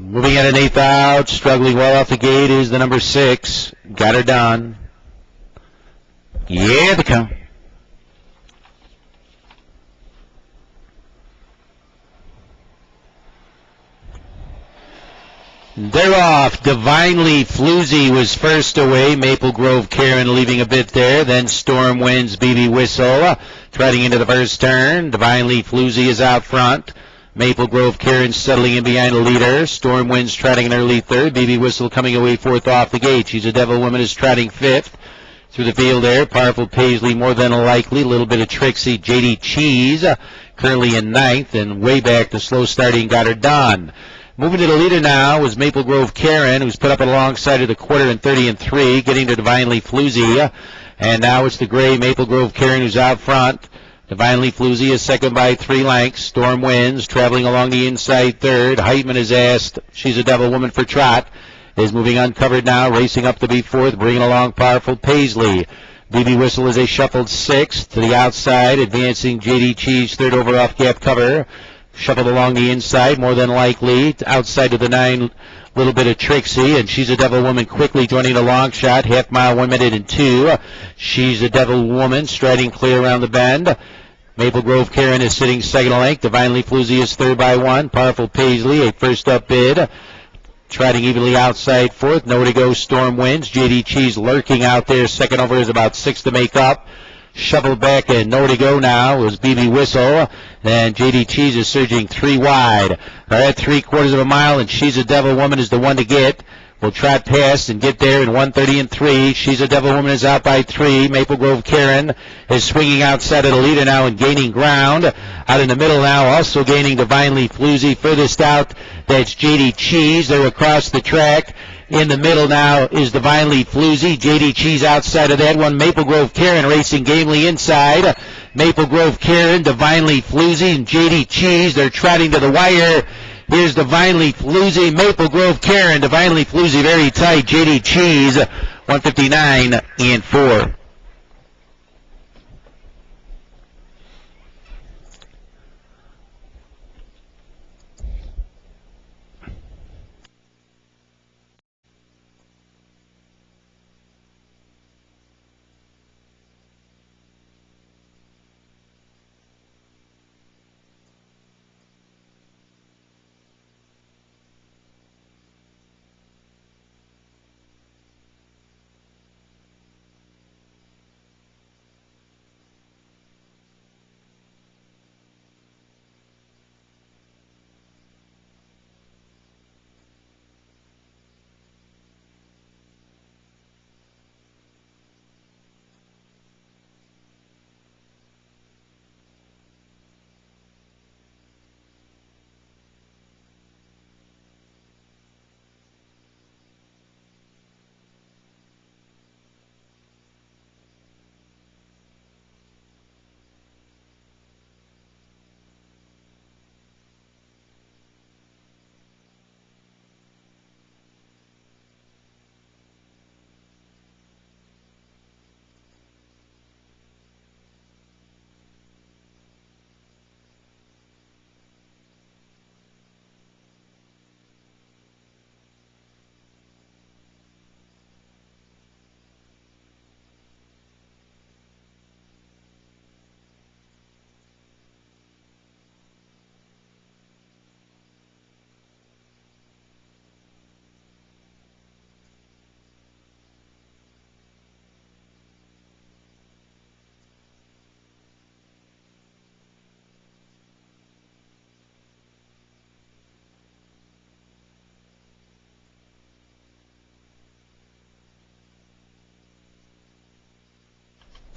Moving at an eighth out, struggling well off the gate is the number 6. Got her done. Yeah, the count. They're off. Divinely Floozy was first away. Maple Grove Karen leaving a bit there. Then Storm Winds, BB Whistle treading into the first turn. Divinely Floozy is out front. Maple Grove Karen settling in behind the leader. Storm Winds trotting an early third. BB Whistle coming away fourth off the gate. She's a Devil Woman is trotting fifth. Through the field there, Powerful Paisley more than likely. A little bit of Trixie, JD Cheese currently in ninth. And way back the slow starting got her done. Moving to the leader now was Maple Grove Karen, who's put up alongside of the quarter and 30 and 3, getting to Divinely Floozy. And now it's the gray Maple Grove Karen who's out front. Divinely Floozy is second by 3 lengths. Storm Winds traveling along the inside third. Heitman is asked, she's a Devil Woman for trot. Is moving uncovered now, racing up to be fourth, bringing along Powerful Paisley. BB Whistle is a shuffled sixth to the outside, advancing JD Cheese third over off gap cover. Shuffled along the inside, more than likely. Outside of the 9, little bit of Trixie, and she's a Devil Woman quickly joining the long shot. Half mile, 1 minute and 2. She's a Devil Woman striding clear around the bend. Maple Grove Karen is sitting second length. Divinely Floozy is third by 1. Powerful Paisley, a first up bid. Trotting evenly outside fourth. Nowhere to go, Storm Winds. JD Cheese lurking out there. Second over is about 6 to make up. Shuffled back and nowhere to go now is BB Whistle. And JD Cheese is surging 3 wide. They're at 3/4 of a mile, and She's a Devil Woman is the one to get. Will trot past and get there in 1:30 and 3. She's a Devil Woman is out by 3. Maple Grove Karen is swinging outside of the leader now and gaining ground. Out in the middle now, also gaining Divinely Floozy. Furthest out, that's JD Cheese. They're across the track. In the middle now is Divinely Floozy. JD Cheese outside of that one. Maple Grove Karen racing gamely inside. Maple Grove Karen, Divinely Floozy, and JD Cheese. They're trotting to the wire. Here's Divinely Floozy, Maple Grove Karen. Divinely Floozy very tight. JD Cheese, 159 and 4.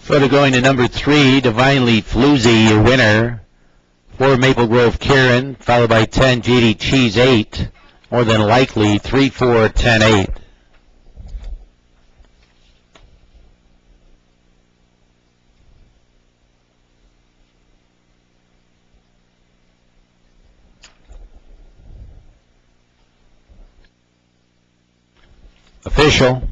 Further going to number 3, Divinely Floozy, your winner. 4, Maple Grove Karen, followed by 10, JD Cheese 8. More than likely, 3, 4, 10, 8. Official.